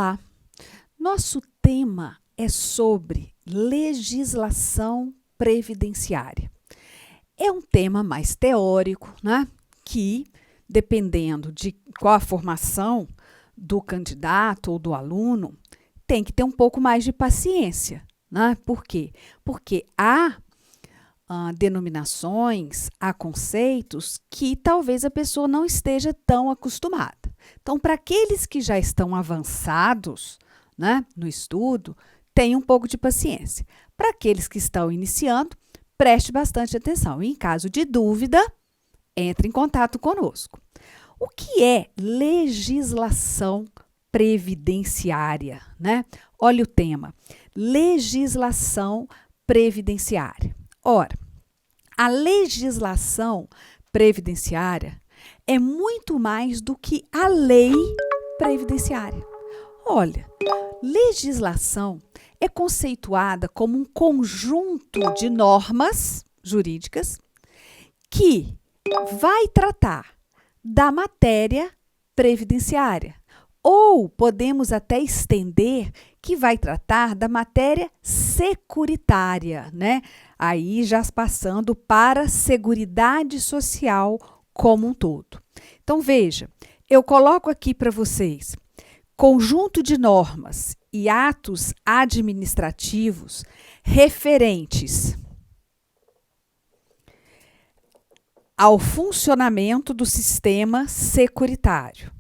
Olá! Nosso tema é sobre legislação previdenciária. É um tema mais teórico, né? Que, dependendo de qual a formação do candidato ou do aluno, tem que ter um pouco mais de paciência, né? Por quê? Porque há denominações, há conceitos que talvez a pessoa não esteja tão acostumada. Então, para aqueles que já estão avançados, né, no estudo, tenha um pouco de paciência. Para aqueles que estão iniciando, preste bastante atenção. E, em caso de dúvida, entre em contato conosco. O que é legislação previdenciária, né? Olha o tema, legislação previdenciária. Ora, a legislação previdenciária é muito mais do que a lei previdenciária. Olha, legislação é conceituada como um conjunto de normas jurídicas que vai tratar da matéria previdenciária. Ou podemos até estender que vai tratar da matéria securitária, né? Aí já passando para a Seguridade Social como um todo. Então, veja, eu coloco aqui para vocês conjunto de normas e atos administrativos referentes ao funcionamento do sistema securitário.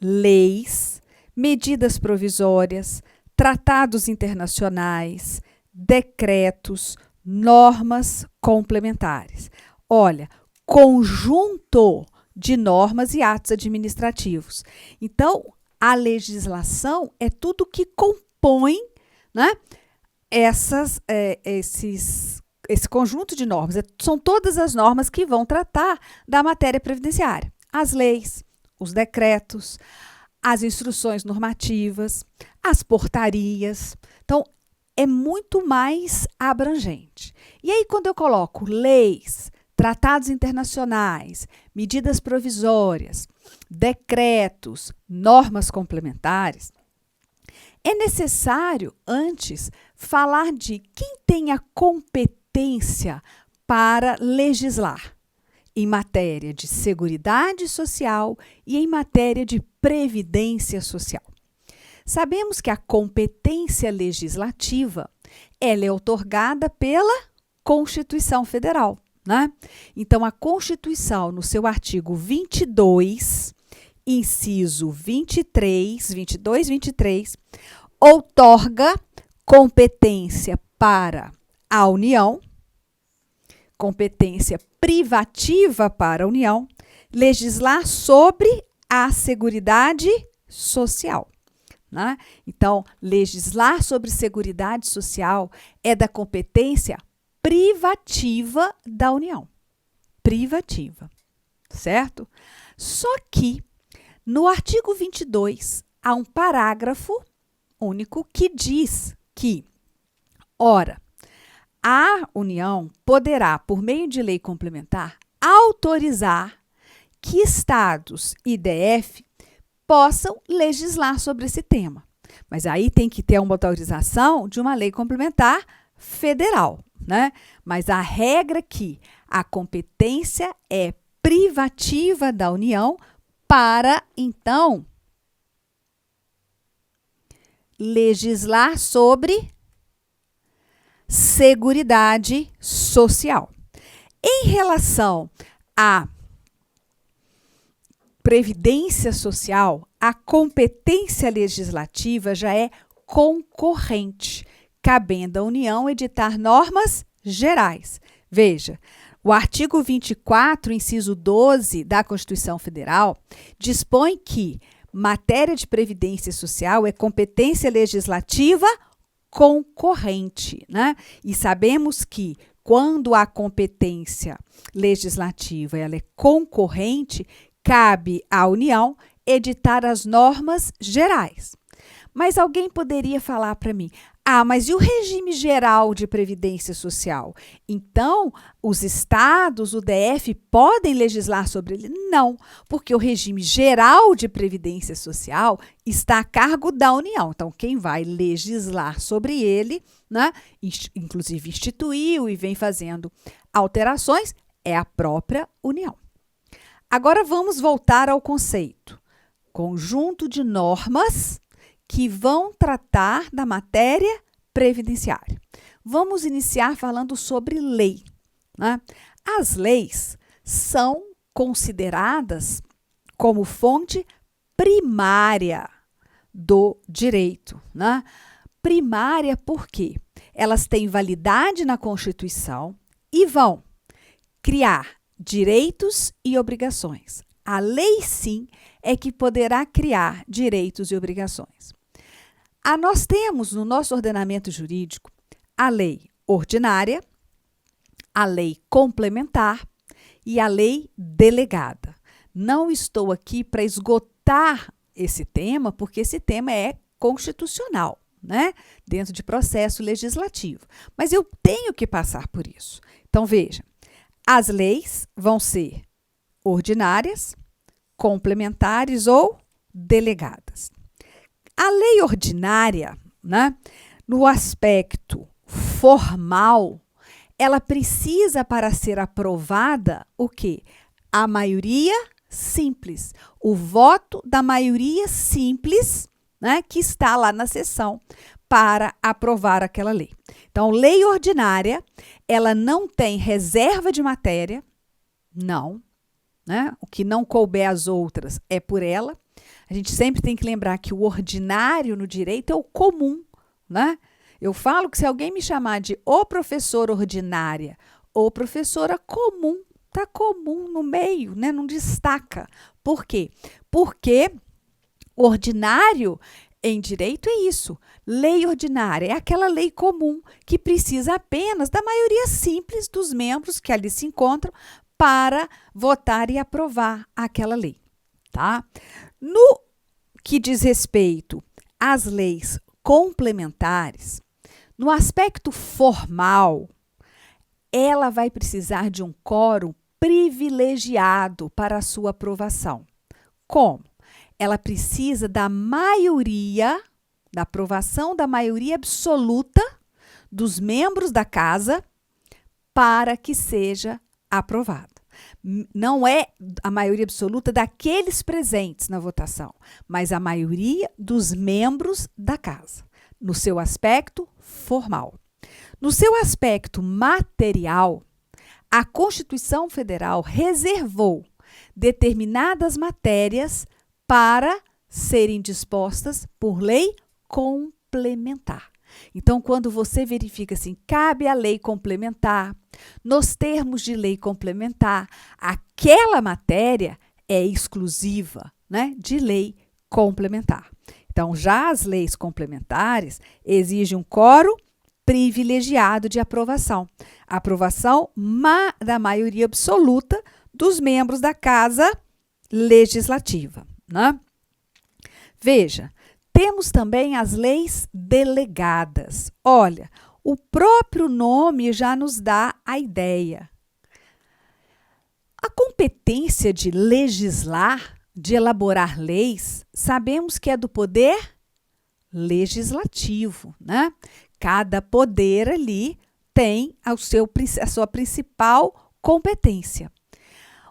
Leis, medidas provisórias, tratados internacionais, decretos, normas complementares. Olha, conjunto de normas e atos administrativos. Então, a legislação é tudo que compõe, né, esse conjunto de normas. São todas as normas que vão tratar da matéria previdenciária. As leis, os decretos, as instruções normativas, as portarias. Então, é muito mais abrangente. E aí, quando eu coloco leis, tratados internacionais, medidas provisórias, decretos, normas complementares, é necessário, antes, falar de quem tem a competência para legislar em matéria de seguridade social e em matéria de previdência social. Sabemos que a competência legislativa ela é outorgada pela Constituição Federal, né? Então, a Constituição, no seu artigo 22, inciso 23, 22, 23, outorga competência para a União, competência privativa para a União, legislar sobre a Seguridade Social, né? Então, legislar sobre Seguridade Social é da competência privativa da União. Privativa, certo? Só que, no artigo 22, há um parágrafo único que diz que, ora, a União poderá, por meio de lei complementar, autorizar que estados e DF possam legislar sobre esse tema. Mas aí tem que ter uma autorização de uma lei complementar federal, né? Mas a regra é que a competência é privativa da União para, então, legislar sobre Seguridade Social. Em relação à Previdência Social, a competência legislativa já é concorrente, cabendo à União editar normas gerais. Veja, o artigo 24, inciso 12 da Constituição Federal, dispõe que matéria de previdência social é competência legislativa concorrente, né? E sabemos que quando a competência legislativa ela é concorrente, cabe à União editar as normas gerais. Mas alguém poderia falar para mim, Ah, mas e o regime geral de previdência social? Então, os estados, o DF, podem legislar sobre ele? Não, porque o regime geral de previdência social está a cargo da União. Então, quem vai legislar sobre ele, né, inclusive instituiu e vem fazendo alterações, é a própria União. Agora vamos voltar ao conceito. Conjunto de normas que vão tratar da matéria previdenciária. Vamos iniciar falando sobre lei, né? As leis são consideradas como fonte primária do direito, né? Primária por quê? Elas têm validade na Constituição e vão criar direitos e obrigações. A lei, sim, é que poderá criar direitos e obrigações. Nós temos no nosso ordenamento jurídico a lei ordinária, a lei complementar e a lei delegada. Não estou aqui para esgotar esse tema, porque esse tema é constitucional, né? Dentro de processo legislativo. Mas eu tenho que passar por isso. Então, veja, as leis vão ser ordinárias, complementares ou delegadas. A lei ordinária, né, no aspecto formal, ela precisa, para ser aprovada, o quê? A maioria simples. O voto da maioria simples, né, que está lá na sessão para aprovar aquela lei. Então, lei ordinária, ela não tem reserva de matéria, não, né? O que não couber às outras é por ela. A gente sempre tem que lembrar que o ordinário no direito é o comum, né? Eu falo que se alguém me chamar de ou professora ordinária ou professora comum, tá comum no meio, né? Não destaca. Por quê? Porque ordinário em direito é isso. Lei ordinária é aquela lei comum que precisa apenas da maioria simples dos membros que ali se encontram para votar e aprovar aquela lei, tá? No que diz respeito às leis complementares, no aspecto formal, ela vai precisar de um quórum privilegiado para a sua aprovação. Como? Ela precisa da maioria, da aprovação da maioria absoluta dos membros da casa para que seja aprovada. Não é a maioria absoluta daqueles presentes na votação, mas a maioria dos membros da casa, no seu aspecto formal. No seu aspecto material, a Constituição Federal reservou determinadas matérias para serem dispostas por lei complementar. Então, quando você verifica assim, cabe a lei complementar, nos termos de lei complementar, aquela matéria é exclusiva, né, de lei complementar. Então, já as leis complementares exigem um quórum privilegiado de aprovação. Aprovação da maioria absoluta dos membros da Casa Legislativa, né? Veja, temos também as leis delegadas. Olha, o próprio nome já nos dá a ideia. A competência de legislar, de elaborar leis, sabemos que é do poder legislativo, né? Cada poder ali tem a sua principal competência.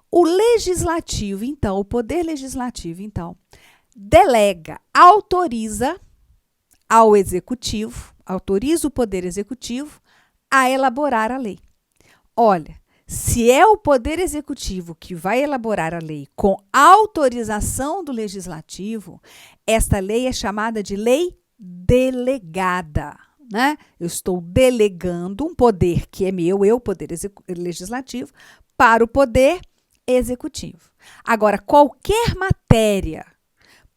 O legislativo, então, o poder legislativo, então, delega, autoriza ao executivo, autoriza o poder executivo a elaborar a lei. Olha, se é o poder executivo que vai elaborar a lei com autorização do legislativo, esta lei é chamada de lei delegada, né? Eu estou delegando um poder que é meu, poder legislativo, para o poder executivo. Agora, qualquer matéria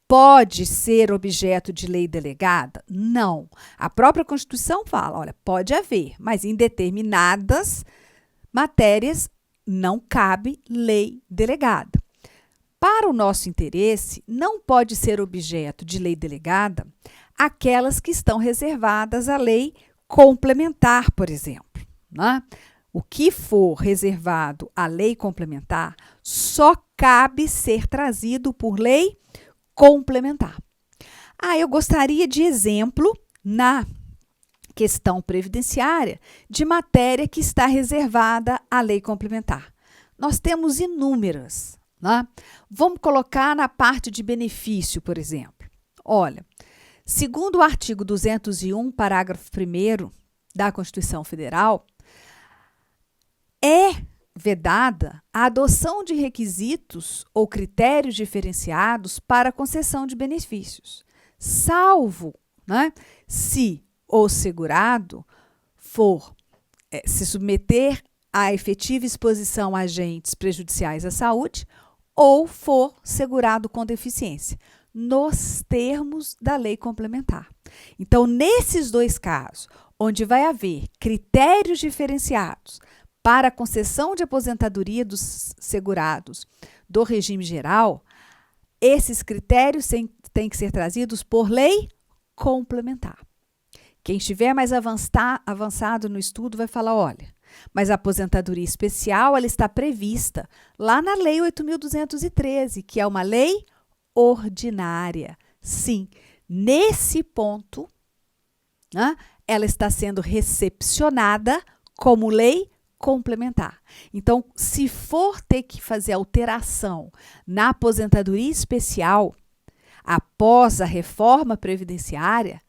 pode ser objeto de lei delegada? Não. A própria Constituição fala, olha, pode haver, mas em determinadas matérias não cabe lei delegada. Para o nosso interesse, não pode ser objeto de lei delegada aquelas que estão reservadas à lei complementar, por exemplo, né? O que for reservado à lei complementar só cabe ser trazido por lei complementar. Eu gostaria de exemplo na questão previdenciária de matéria que está reservada à lei complementar. Nós temos inúmeras, né? Vamos colocar na parte de benefício, por exemplo. Olha, segundo o artigo 201, parágrafo 1º da Constituição Federal, é vedada a adoção de requisitos ou critérios diferenciados para a concessão de benefícios, salvo, né, se o segurado for se submeter à efetiva exposição a agentes prejudiciais à saúde ou for segurado com deficiência, nos termos da lei complementar. Então, nesses dois casos, onde vai haver critérios diferenciados para a concessão de aposentadoria dos segurados do regime geral, esses critérios têm que ser trazidos por lei complementar. Quem estiver mais avançado no estudo vai falar, olha, mas a aposentadoria especial ela está prevista lá na Lei 8.213, que é uma lei ordinária. Sim, nesse ponto, né, ela está sendo recepcionada como lei complementar. Então, se for ter que fazer alteração na aposentadoria especial após a reforma previdenciária,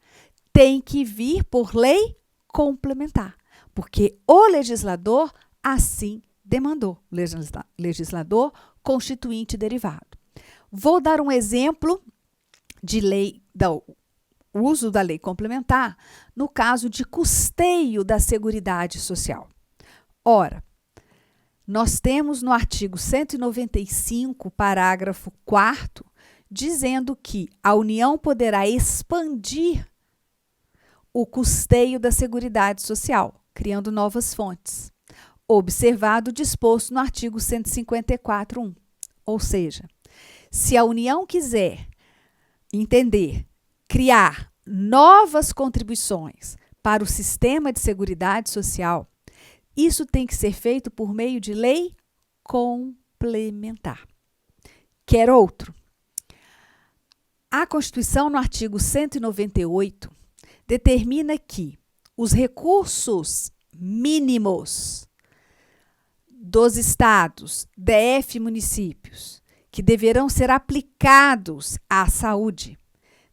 tem que vir por lei complementar, porque o legislador assim demandou, legislador constituinte derivado. Vou dar um exemplo de lei, do uso da lei complementar no caso de custeio da Seguridade Social. Ora, nós temos no artigo 195, parágrafo 4º, dizendo que a União poderá expandir o custeio da Seguridade Social, criando novas fontes, observado o disposto no artigo 154.1. Ou seja, se a União quiser criar novas contribuições para o sistema de Seguridade Social, isso tem que ser feito por meio de lei complementar. Quer outro? A Constituição, no artigo 198, determina que os recursos mínimos dos estados, DF e municípios, que deverão ser aplicados à saúde,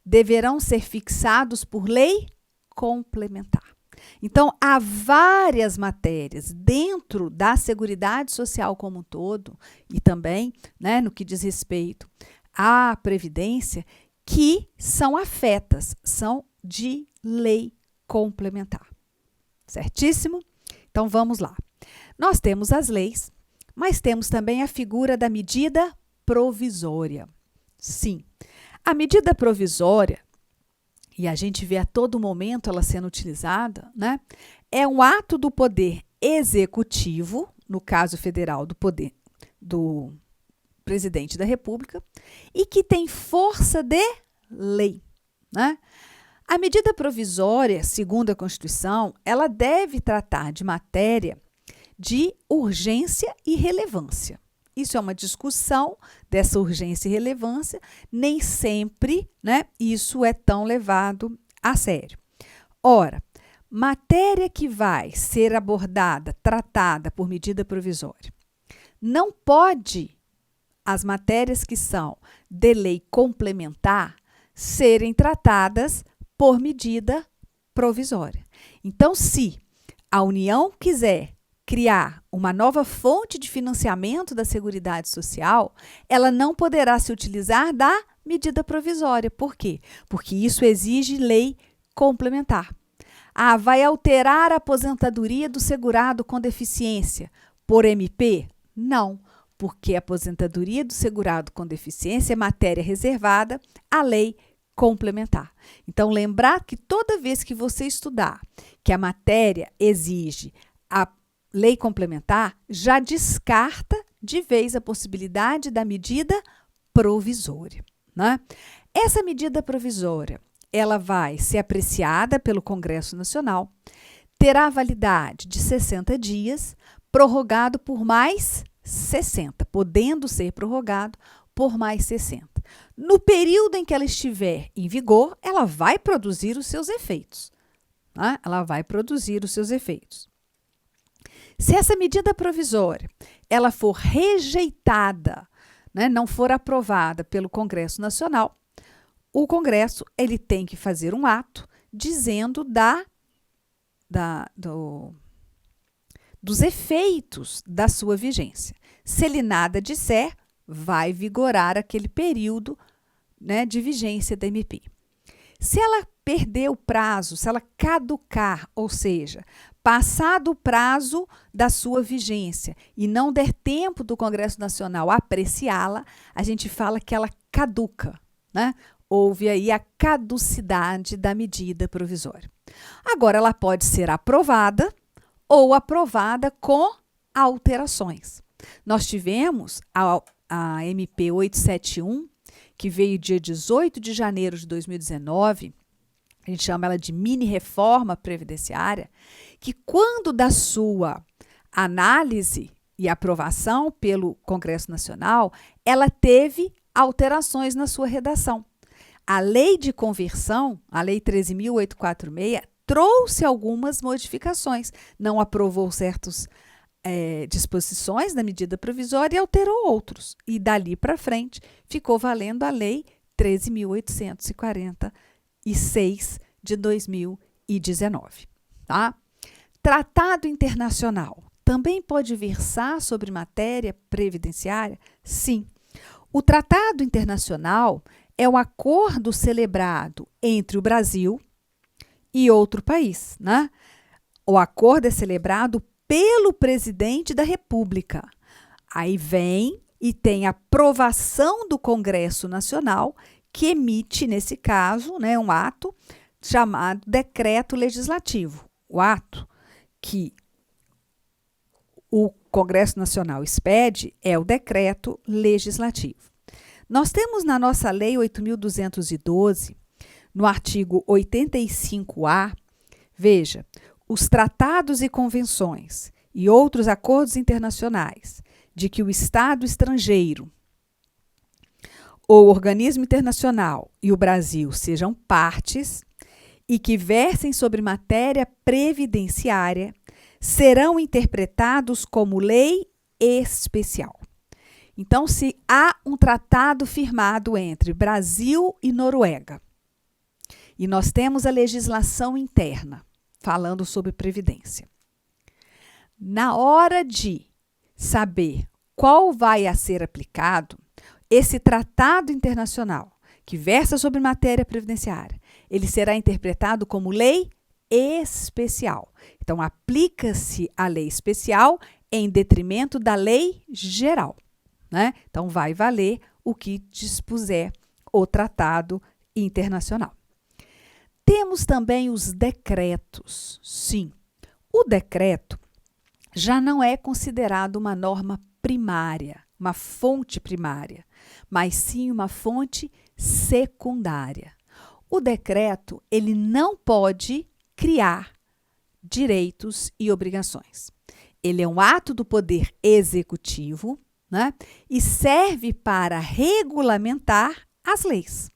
deverão ser fixados por lei complementar. Então, há várias matérias dentro da Seguridade Social como um todo, e também, né, no que diz respeito à Previdência, que são afetas, são de lei complementar. Certíssimo? Então, vamos lá. Nós temos as leis, mas temos também a figura da medida provisória. Sim, a medida provisória, e a gente vê a todo momento ela sendo utilizada, né, é um ato do poder executivo, no caso federal do poder do presidente da República, e que tem força de lei, né? A medida provisória, segundo a Constituição, ela deve tratar de matéria de urgência e relevância. Isso é uma discussão dessa urgência e relevância, nem sempre, né, isso é tão levado a sério. Ora, matéria que vai ser abordada, tratada por medida provisória, não pode as matérias que são de lei complementar serem tratadas por medida provisória. Então, se a União quiser criar uma nova fonte de financiamento da Seguridade Social, ela não poderá se utilizar da medida provisória. Por quê? Porque isso exige lei complementar. Vai alterar a aposentadoria do segurado com deficiência por MP? Não, porque a aposentadoria do segurado com deficiência é matéria reservada à lei complementar. Então, lembrar que toda vez que você estudar que a matéria exige a lei complementar, já descarta de vez a possibilidade da medida provisória, né? Essa medida provisória, ela vai ser apreciada pelo Congresso Nacional, terá validade de 60 dias, prorrogado por mais 60, podendo ser prorrogado por mais 60. No período em que ela estiver em vigor, ela vai produzir os seus efeitos. Né? Ela vai produzir os seus efeitos. Se essa medida provisória ela for rejeitada, né, não for aprovada pelo Congresso Nacional, o Congresso ele tem que fazer um ato dizendo dos efeitos da sua vigência. Se ele nada disser, vai vigorar aquele período, né, de vigência da MP. Se ela perder o prazo, se ela caducar, ou seja, passado o prazo da sua vigência e não der tempo do Congresso Nacional apreciá-la, a gente fala que ela caduca, né? Houve aí a caducidade da medida provisória. Agora, ela pode ser aprovada ou aprovada com alterações. Nós tivemos a MP 871, que veio dia 18 de janeiro de 2019, a gente chama ela de mini-reforma previdenciária, que quando da sua análise e aprovação pelo Congresso Nacional, ela teve alterações na sua redação. A lei de conversão, a lei 13.846, trouxe algumas modificações, não aprovou certas disposições da medida provisória e alterou outros. E dali para frente ficou valendo a lei 13.846 de 2019. Tá? Tratado internacional também pode versar sobre matéria previdenciária? Sim. O tratado internacional é o acordo celebrado entre o Brasil e outro país, né? O acordo é celebrado pelo presidente da República. Aí vem e tem a aprovação do Congresso Nacional, que emite, nesse caso, né, um ato chamado decreto legislativo. O ato que o Congresso Nacional expede é o decreto legislativo. Nós temos na nossa Lei 8.212, no artigo 85A, veja, os tratados e convenções e outros acordos internacionais de que o Estado estrangeiro ou organismo internacional e o Brasil sejam partes e que versem sobre matéria previdenciária serão interpretados como lei especial. Então, se há um tratado firmado entre Brasil e Noruega, e nós temos a legislação interna falando sobre previdência, na hora de saber qual vai a ser aplicado, esse tratado internacional que versa sobre matéria previdenciária, ele será interpretado como lei especial. Então, aplica-se a lei especial em detrimento da lei geral. Né? Então, vai valer o que dispuser o tratado internacional. Temos também os decretos. Sim, o decreto já não é considerado uma norma primária, uma fonte primária, mas sim uma fonte secundária. O decreto, ele não pode criar direitos e obrigações. Ele é um ato do poder executivo, né? E serve para regulamentar as leis.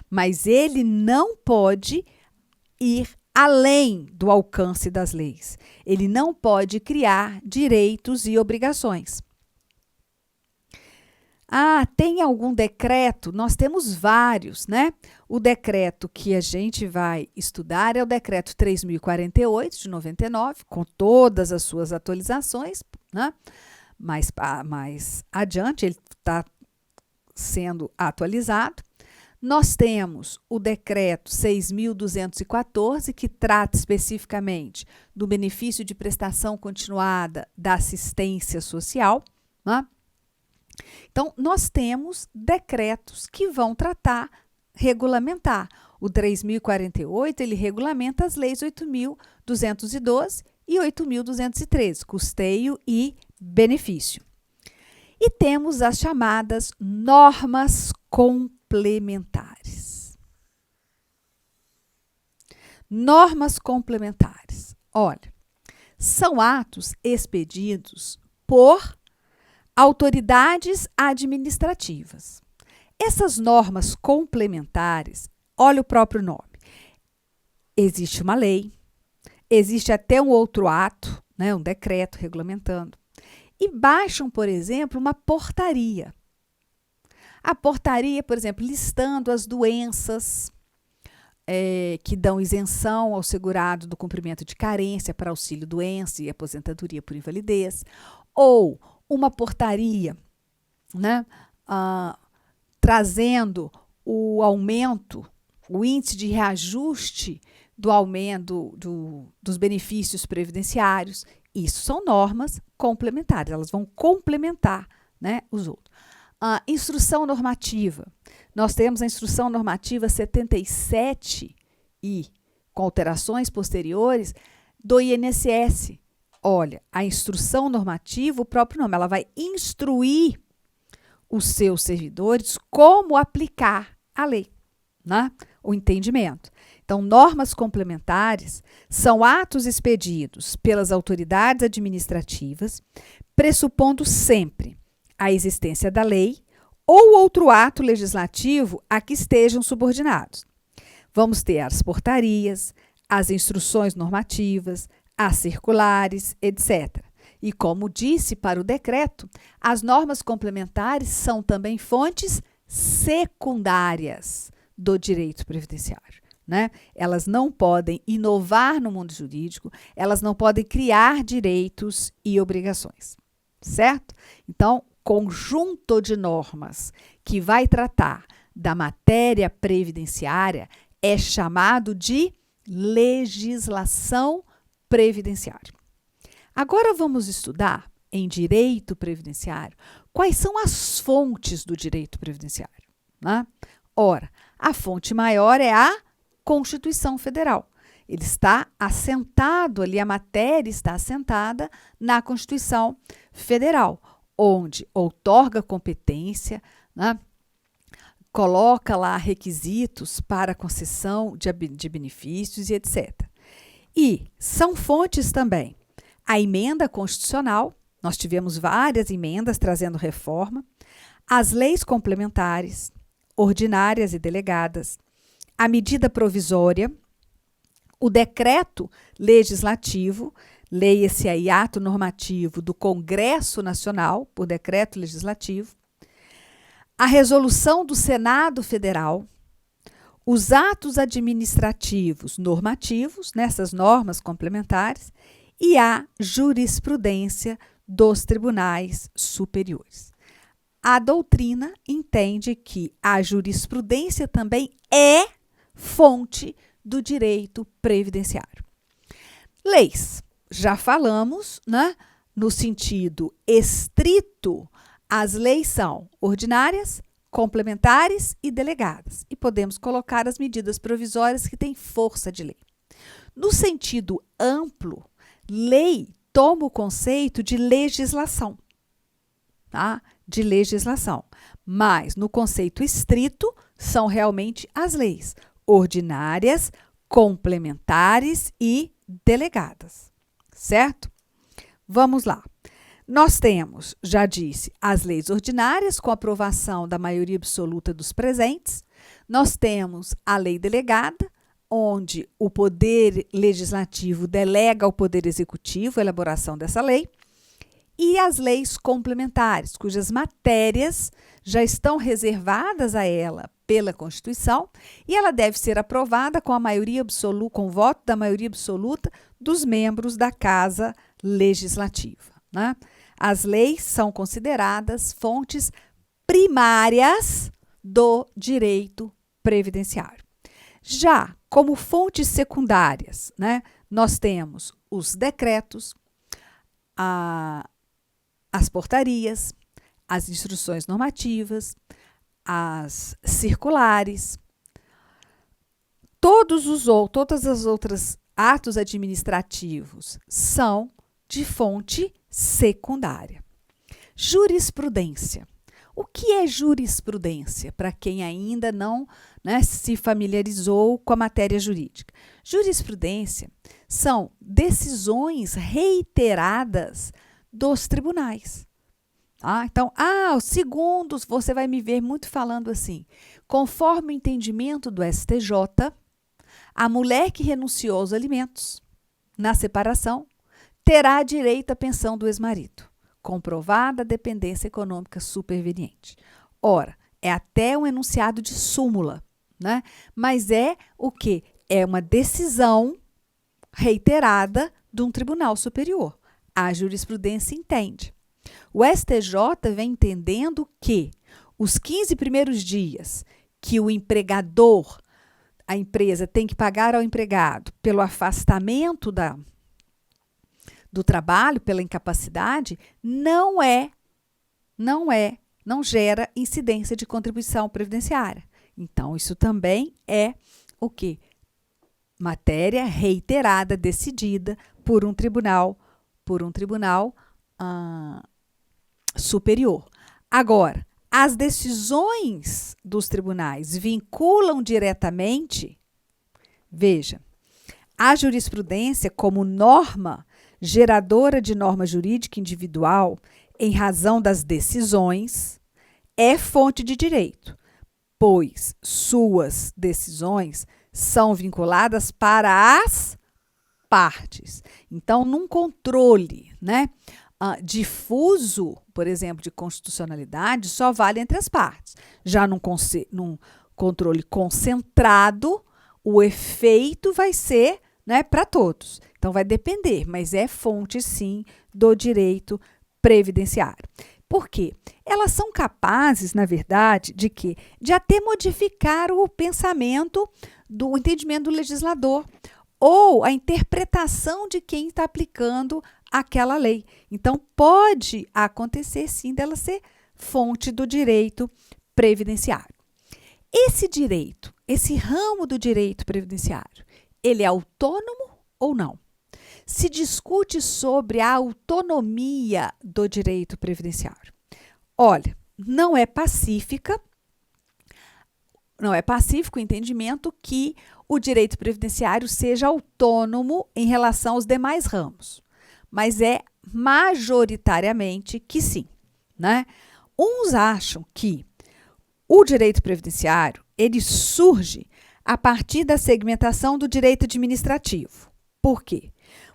Mas ele não pode ir além do alcance das leis. Ele não pode criar direitos e obrigações. Ah, tem algum decreto? Nós temos vários, né? O decreto que a gente vai estudar é o decreto 3.048 de 99, com todas as suas atualizações, né? Mais adiante ele está sendo atualizado. Nós temos o decreto 6.214, que trata especificamente do benefício de prestação continuada da assistência social, né? Então, nós temos decretos que vão regulamentar. O 3.048, ele regulamenta as leis 8.212 e 8.213, custeio e benefício. E temos as chamadas normas complementares. Normas complementares. Olha, são atos expedidos por autoridades administrativas. Essas normas complementares, olha o próprio nome. Existe uma lei, existe até um outro ato, né, um decreto regulamentando, e baixam, por exemplo, uma portaria. A portaria, por exemplo, listando as doenças que dão isenção ao segurado do cumprimento de carência para auxílio-doença e aposentadoria por invalidez, ou uma portaria, né, trazendo o aumento, o índice de reajuste do aumento dos benefícios previdenciários. Isso são normas complementares, elas vão complementar, né, os outros. Instrução normativa. Nós temos a Instrução Normativa 77 e, com alterações posteriores, do INSS. Olha, a instrução normativa, o próprio nome, ela vai instruir os seus servidores como aplicar a lei, né? O entendimento. Então, normas complementares são atos expedidos pelas autoridades administrativas, pressupondo sempre a existência da lei ou outro ato legislativo a que estejam subordinados. Vamos ter as portarias, as instruções normativas, as circulares, etc. E, como disse para o decreto, as normas complementares são também fontes secundárias do direito previdenciário, né? Elas não podem inovar no mundo jurídico, elas não podem criar direitos e obrigações, certo? Então, conjunto de normas que vai tratar da matéria previdenciária é chamado de legislação previdenciária. Agora vamos estudar em direito previdenciário quais são as fontes do direito previdenciário, né? Ora, a fonte maior é a Constituição Federal. Ele está assentado ali, a matéria está assentada na Constituição Federal, onde outorga competência, né, coloca lá requisitos para concessão de benefícios e etc. E são fontes também a emenda constitucional, nós tivemos várias emendas trazendo reforma, as leis complementares, ordinárias e delegadas, a medida provisória, o decreto legislativo, leia-se aí ato normativo do Congresso Nacional, por decreto legislativo, a resolução do Senado Federal, os atos administrativos normativos, nessas normas complementares, e a jurisprudência dos tribunais superiores. A doutrina entende que a jurisprudência também é fonte do direito previdenciário. Leis. Já falamos, né? No sentido estrito, as leis são ordinárias, complementares e delegadas. E podemos colocar as medidas provisórias que têm força de lei. No sentido amplo, lei toma o conceito de legislação, tá? De legislação. Mas, no conceito estrito, são realmente as leis ordinárias, complementares e delegadas. Certo? Vamos lá. Nós temos, já disse, as leis ordinárias com aprovação da maioria absoluta dos presentes. Nós temos a lei delegada, onde o poder legislativo delega ao poder executivo a elaboração dessa lei. E as leis complementares, cujas matérias já estão reservadas a ela pela Constituição, e ela deve ser aprovada com a maioria absoluta, com o voto da maioria absoluta dos membros da Casa Legislativa, né? As leis são consideradas fontes primárias do direito previdenciário. Já como fontes secundárias, né, nós temos os decretos, as portarias, as instruções normativas, as circulares, todos os outros atos administrativos são de fonte secundária. Jurisprudência. O que é jurisprudência, para quem ainda não, né, se familiarizou com a matéria jurídica? Jurisprudência são decisões reiteradas dos tribunais. Então, segundos, você vai me ver muito falando assim, conforme o entendimento do STJ, a mulher que renunciou aos alimentos na separação terá direito à pensão do ex-marido, comprovada a dependência econômica superveniente. Ora, é até um enunciado de súmula, né? Mas é o quê? É uma decisão reiterada de um tribunal superior. A jurisprudência entende. O STJ vem entendendo que os 15 primeiros dias que o empregador, a empresa tem que pagar ao empregado pelo afastamento do trabalho, pela incapacidade, não gera incidência de contribuição previdenciária. Então, isso também é o quê? Matéria reiterada, decidida por um tribunal superior. Agora, as decisões dos tribunais vinculam diretamente, veja, a jurisprudência como norma geradora de norma jurídica individual em razão das decisões é fonte de direito, pois suas decisões são vinculadas para as partes. Então, num controle, né, difuso, por exemplo, de constitucionalidade, só vale entre as partes. Já num controle concentrado, o efeito vai ser, né, para todos. Então, vai depender, mas é fonte, sim, do direito previdenciário. Por quê? Elas são capazes, na verdade, de até modificar o pensamento do entendimento do legislador ou a interpretação de quem está aplicando aquela lei. Então, pode acontecer, sim, dela ser fonte do direito previdenciário. Esse direito, esse ramo do direito previdenciário, ele é autônomo ou não? Se discute sobre a autonomia do direito previdenciário. Olha, não é pacífico o entendimento que o direito previdenciário seja autônomo em relação aos demais ramos, mas é majoritariamente que sim, né? Uns acham que o direito previdenciário, ele surge a partir da segmentação do direito administrativo. Por quê?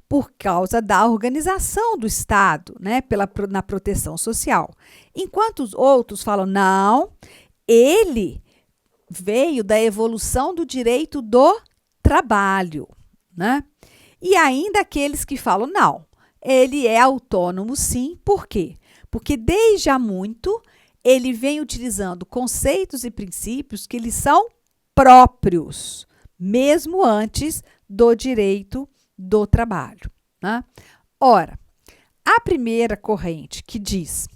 Por causa da organização do Estado, né, na proteção social. Enquanto os outros falam, não, ele veio da evolução do direito do trabalho, né? E ainda aqueles que falam, não, ele é autônomo sim, por quê? Porque desde há muito ele vem utilizando conceitos e princípios que lhe são próprios, mesmo antes do direito do trabalho, né? Ora, a primeira corrente que diz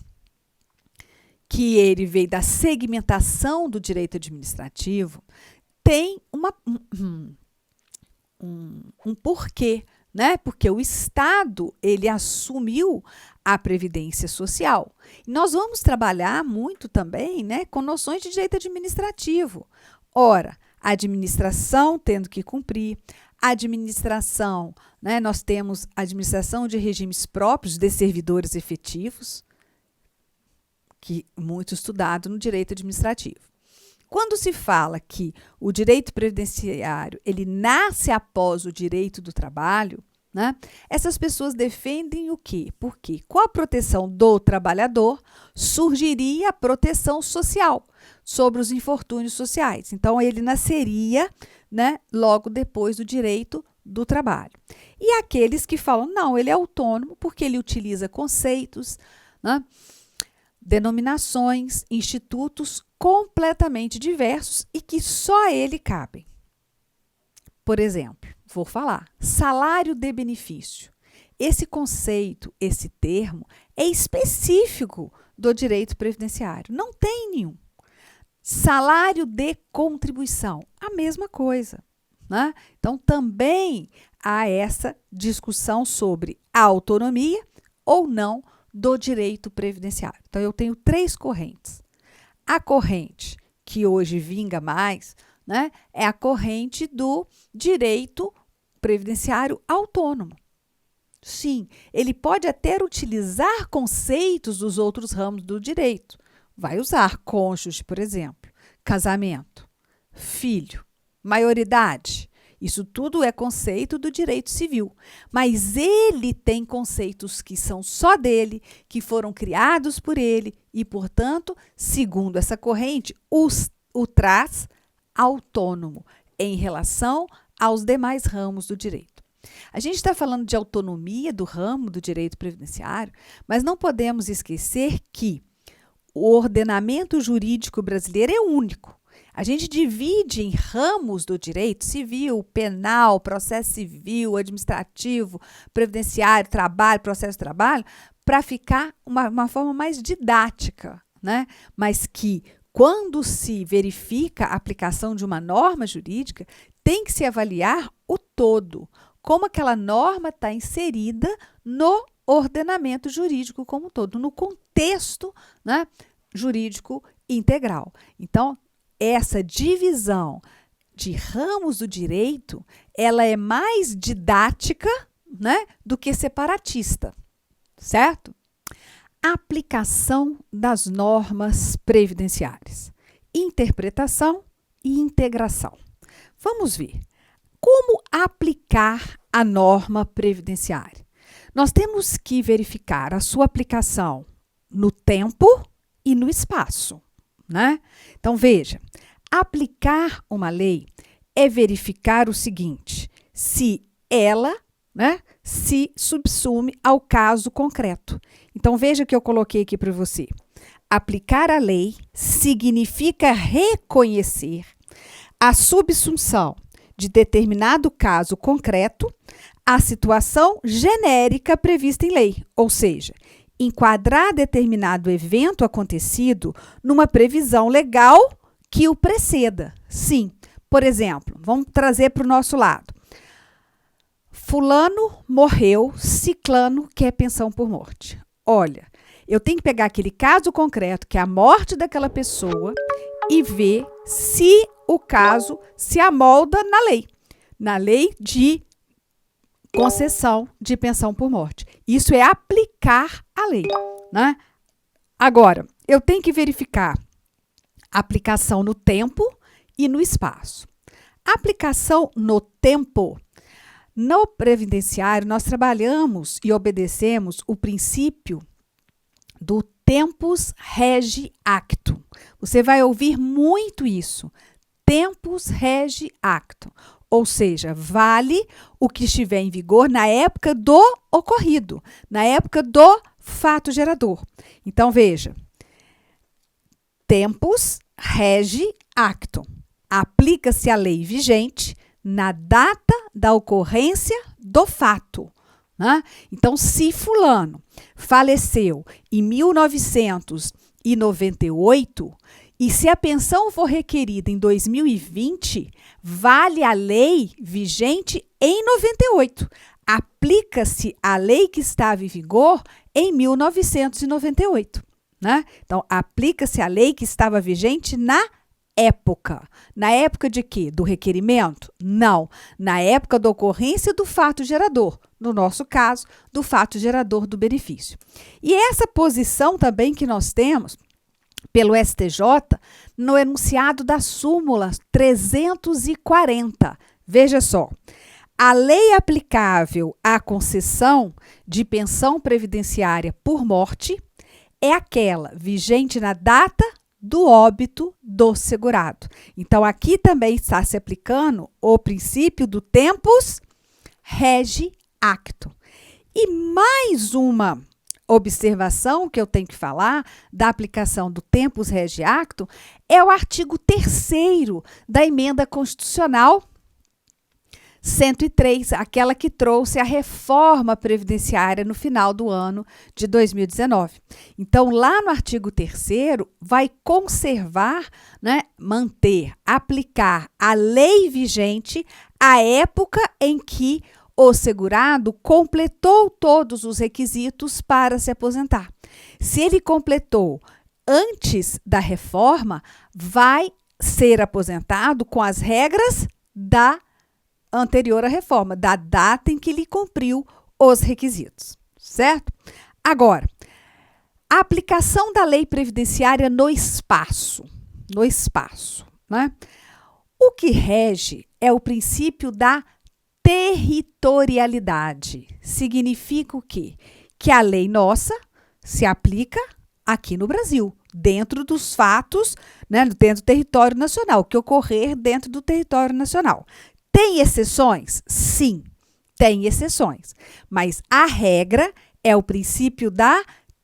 que ele veio da segmentação do direito administrativo tem um porquê, né? Porque o Estado, ele assumiu a previdência social. E nós vamos trabalhar muito também, né, com noções de direito administrativo. Ora, a administração tendo que cumprir, a administração, né, nós temos a administração de regimes próprios de servidores efetivos, que muito estudado no direito administrativo. Quando se fala que o direito previdenciário ele nasce após o direito do trabalho, né, essas pessoas defendem o quê? Porque com a proteção do trabalhador surgiria a proteção social sobre os infortúnios sociais. Então, ele nasceria, né, logo depois do direito do trabalho. E aqueles que falam, não, ele é autônomo porque ele utiliza conceitos, né, denominações, institutos completamente diversos e que só a ele cabem. Por exemplo, vou falar, salário de benefício. Esse conceito, esse termo, é específico do direito previdenciário. Não tem nenhum. Salário de contribuição, a mesma coisa, né? Então, também há essa discussão sobre a autonomia ou não do direito previdenciário. Então, eu tenho 3 correntes. A corrente que hoje vinga mais, né, é a corrente do direito previdenciário autônomo. Sim, ele pode até utilizar conceitos dos outros ramos do direito. Vai usar cônjuge, por exemplo, casamento, filho, maioridade. Isso tudo é conceito do direito civil. Mas ele tem conceitos que são só dele, que foram criados por ele e, portanto, segundo essa corrente, o traz autônomo em relação aos demais ramos do direito. A gente está falando de autonomia do ramo do direito previdenciário, mas não podemos esquecer que o ordenamento jurídico brasileiro é único. A gente divide em ramos do direito civil, penal, processo civil, administrativo, previdenciário, trabalho, processo de trabalho, para ficar uma forma mais didática, né? Mas que, quando se verifica a aplicação de uma norma jurídica, tem que se avaliar o todo, como aquela norma está inserida no ordenamento jurídico como um todo, no contexto, né, jurídico integral. Então, essa divisão de ramos do direito, ela é mais didática, né, do que separatista, certo? Aplicação das normas previdenciárias, interpretação e integração. Vamos ver. Como aplicar a norma previdenciária? Nós temos que verificar a sua aplicação no tempo e no espaço, né? Então, veja, aplicar uma lei é verificar o seguinte, se ela, né, se subsume ao caso concreto. Então, veja que eu coloquei aqui para você. Aplicar a lei significa reconhecer a subsunção de determinado caso concreto à situação genérica prevista em lei, ou seja, enquadrar determinado evento acontecido numa previsão legal que o preceda. Sim, por exemplo, vamos trazer para o nosso lado. Fulano morreu, ciclano quer pensão por morte. Olha, eu tenho que pegar aquele caso concreto, que é a morte daquela pessoa, e ver se o caso se amolda na lei de concessão de pensão por morte. Isso é aplicar a lei, né? Agora, eu tenho que verificar a aplicação no tempo e no espaço. Aplicação no tempo. No previdenciário, nós trabalhamos e obedecemos o princípio do tempus regi actum. Você vai ouvir muito isso. Tempus regi actum. Ou seja, vale o que estiver em vigor na época do ocorrido, na época do fato gerador. Então, veja. Tempus regi actum. Aplica-se a lei vigente na data da ocorrência do fato, né? Então, se fulano faleceu em 1998 e se a pensão for requerida em 2020, vale a lei vigente em 98. Aplica-se a lei que estava em vigor em 1998, né? Então, aplica-se a lei que estava vigente na época. Na época de quê? Do requerimento? Não. Na época da ocorrência do fato gerador. No nosso caso, do fato gerador do benefício. E essa posição também que nós temos pelo STJ no enunciado da súmula 340. Veja só. A lei aplicável à concessão de pensão previdenciária por morte é aquela vigente na data do óbito do segurado. Então, aqui também está se aplicando o princípio do tempus regi actum. E mais uma observação que eu tenho que falar da aplicação do tempus regi actum é o artigo 3º da emenda constitucional 103, aquela que trouxe a reforma previdenciária no final do ano de 2019. Então, lá no artigo 3º, vai conservar, né, manter, aplicar a lei vigente à época em que o segurado completou todos os requisitos para se aposentar. Se ele completou antes da reforma, vai ser aposentado com as regras da anterior à reforma, da data em que ele cumpriu os requisitos, certo? Agora, a aplicação da lei previdenciária no espaço, né? O que rege é o princípio da territorialidade. Significa o quê? Que a lei nossa se aplica aqui no Brasil, dentro dos fatos, né, dentro do território nacional, que ocorrer dentro do território nacional. Tem exceções? Sim, tem exceções. Mas a regra é o princípio da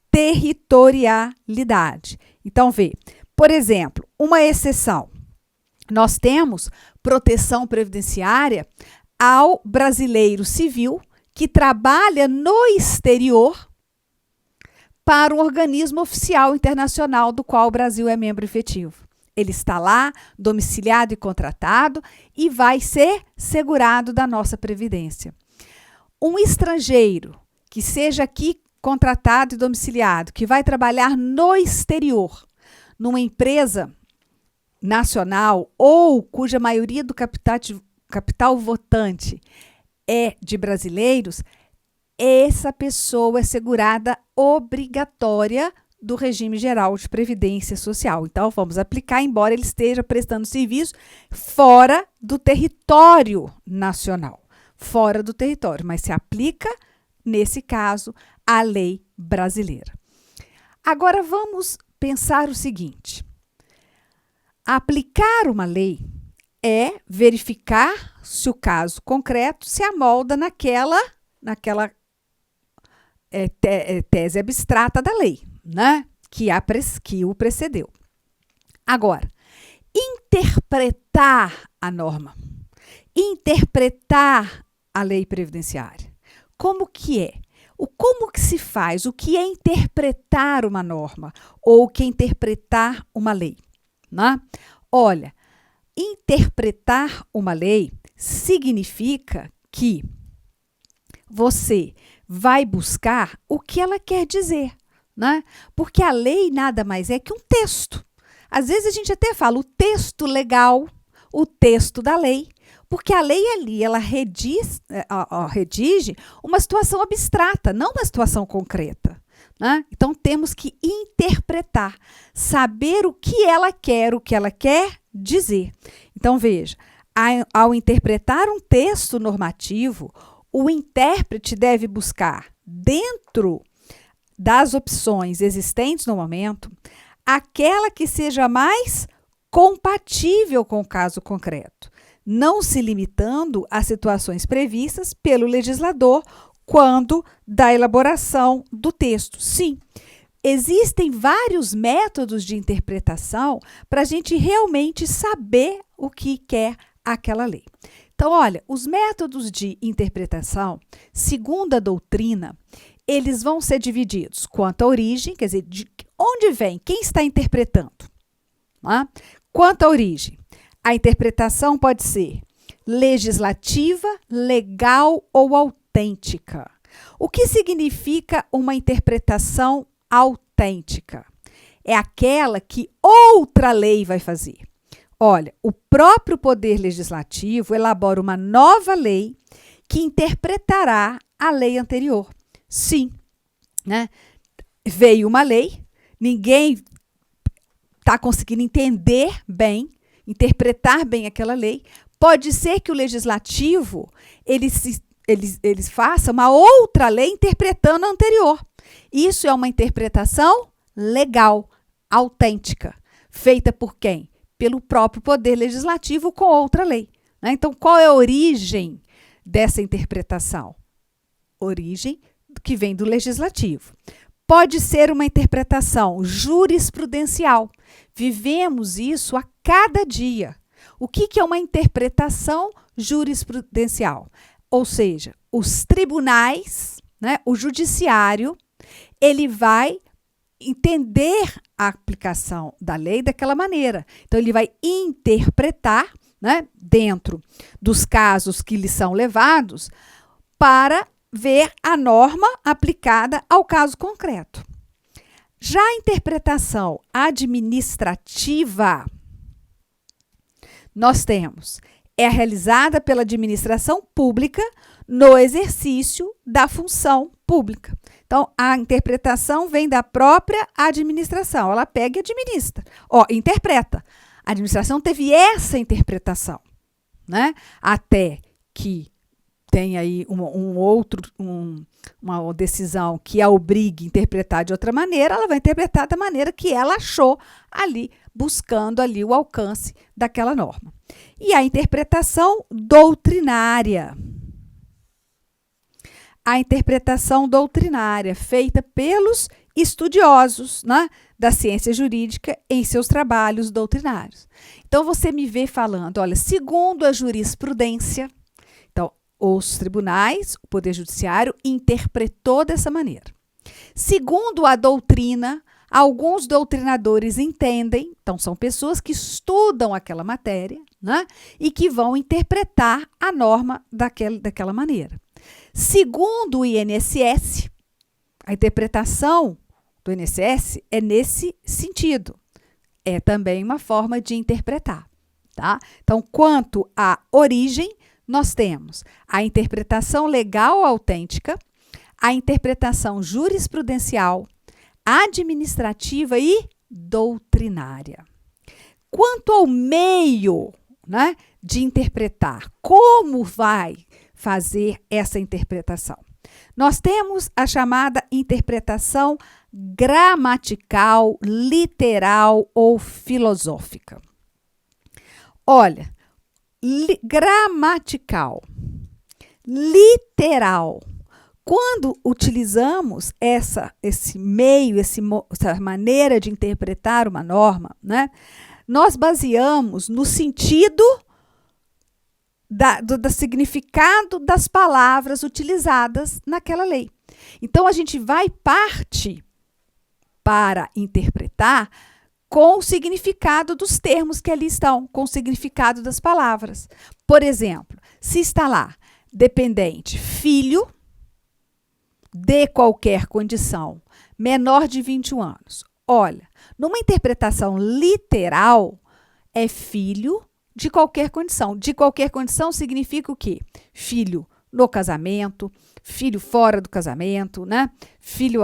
territorialidade. Então, vê, por exemplo, uma exceção. Nós temos proteção previdenciária ao brasileiro civil que trabalha no exterior para um organismo oficial internacional do qual o Brasil é membro efetivo. Ele está lá, domiciliado e contratado, e vai ser segurado da nossa Previdência. Um estrangeiro que seja aqui contratado e domiciliado, que vai trabalhar no exterior, numa empresa nacional ou cuja maioria do capital votante é de brasileiros, essa pessoa é segurada obrigatória do regime geral de previdência social. Então, vamos aplicar, embora ele esteja prestando serviço fora do território nacional. Fora do território, mas se aplica, nesse caso, a lei brasileira. Agora, vamos pensar o seguinte. Aplicar uma lei é verificar se o caso concreto se amolda naquela tese abstrata da lei, né? que o precedeu. Agora, interpretar a norma, interpretar a lei previdenciária. Como que é? Como que se faz? O que é interpretar uma norma? Ou o que é interpretar uma lei? Né? Olha, interpretar uma lei significa que você vai buscar o que ela quer dizer, né? Porque a lei nada mais é que um texto. Às vezes a gente até fala o texto legal, o texto da lei, porque a lei ali, ela redige uma situação abstrata, não uma situação concreta, né? Então, temos que interpretar, saber o que ela quer dizer. Então, veja, ao interpretar um texto normativo, o intérprete deve buscar, dentro das opções existentes no momento, aquela que seja mais compatível com o caso concreto, não se limitando às situações previstas pelo legislador quando da elaboração do texto. Sim, existem vários métodos de interpretação para a gente realmente saber o que quer aquela lei. Então, olha, os métodos de interpretação, segundo a doutrina, eles vão ser divididos quanto à origem, quer dizer, de onde vem, quem está interpretando. Né? Quanto à origem, a interpretação pode ser legislativa, legal ou autêntica. O que significa uma interpretação autêntica? É aquela que outra lei vai fazer. Olha, o próprio Poder Legislativo elabora uma nova lei que interpretará a lei anterior. Sim, né? Veio uma lei, ninguém está conseguindo entender bem, interpretar bem aquela lei. Pode ser que o Legislativo ele faça uma outra lei interpretando a anterior. Isso é uma interpretação legal, autêntica, feita por quem? Pelo próprio Poder Legislativo com outra lei. Né? Então, qual é a origem dessa interpretação? Origem que vem do Legislativo. Pode ser uma interpretação jurisprudencial. Vivemos isso a cada dia. O que é uma interpretação jurisprudencial? Ou seja, os tribunais, né, o judiciário, ele vai entender a aplicação da lei daquela maneira. Então, ele vai interpretar, né, dentro dos casos que lhe são levados, para ver a norma aplicada ao caso concreto. Já a interpretação administrativa, nós temos, é realizada pela administração pública no exercício da função pública. Então, a interpretação vem da própria administração. Ela pega e administra. Interpreta. A administração teve essa interpretação, né? Até que tem aí uma decisão que a obrigue a interpretar de outra maneira, ela vai interpretar da maneira que ela achou ali, buscando ali o alcance daquela norma. E a interpretação doutrinária. A interpretação doutrinária feita pelos estudiosos, né, da ciência jurídica em seus trabalhos doutrinários. Então, você me vê falando, olha, segundo a jurisprudência, então, os tribunais, o Poder Judiciário, interpretou dessa maneira. Segundo a doutrina, alguns doutrinadores entendem, então, são pessoas que estudam aquela matéria, né, e que vão interpretar a norma daquela maneira. Segundo o INSS, a interpretação do INSS é nesse sentido. É também uma forma de interpretar, tá? Então, quanto à origem, nós temos a interpretação legal autêntica, a interpretação jurisprudencial, administrativa e doutrinária. Quanto ao meio, né, de interpretar, como vai fazer essa interpretação? Nós temos a chamada interpretação gramatical, literal ou filosófica. Olha, gramatical, literal. Quando utilizamos esse meio, essa maneira de interpretar uma norma, né, nós baseamos no sentido do significado das palavras utilizadas naquela lei. Então, a gente vai partir para interpretar com o significado dos termos que ali estão, com o significado das palavras. Por exemplo, se está lá, dependente, filho, de qualquer condição, menor de 21 anos. Olha, numa interpretação literal, é filho de qualquer condição. De qualquer condição significa o quê? Filho no casamento, filho fora do casamento, né? Filho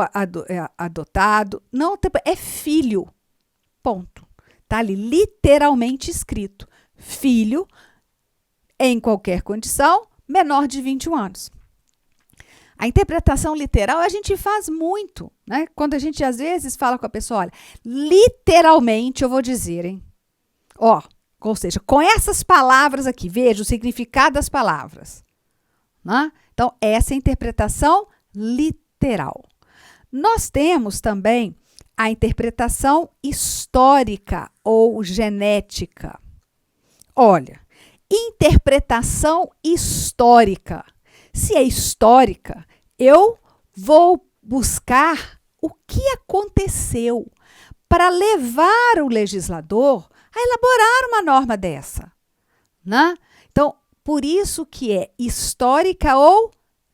adotado. Não, é filho. Ponto. Está ali literalmente escrito. Filho em qualquer condição, menor de 21 anos. A interpretação literal a gente faz muito, né? Quando a gente às vezes fala com a pessoa, olha, literalmente eu vou dizer, hein? Ou seja, com essas palavras aqui, veja o significado das palavras. Né? Então, essa é a interpretação literal. Nós temos também a interpretação histórica ou genética. Olha, interpretação histórica. Se é histórica, eu vou buscar o que aconteceu para levar o legislador a elaborar uma norma dessa, né? Então, por isso que é histórica ou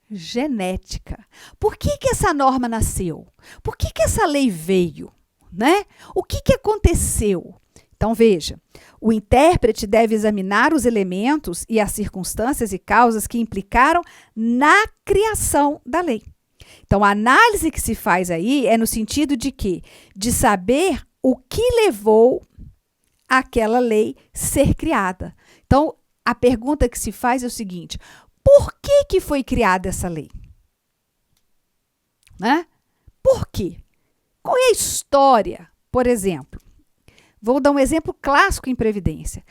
genética. Por que essa norma nasceu? Por que essa lei veio, né? O que aconteceu? Então, veja, o intérprete deve examinar os elementos e as circunstâncias e causas que implicaram na criação da lei. Então, a análise que se faz aí é no sentido de quê? De saber o que levou aquela lei ser criada. Então, a pergunta que se faz é o seguinte: por que foi criada essa lei? Né? Por quê? Qual é a história, por exemplo? Vou dar um exemplo clássico em previdência.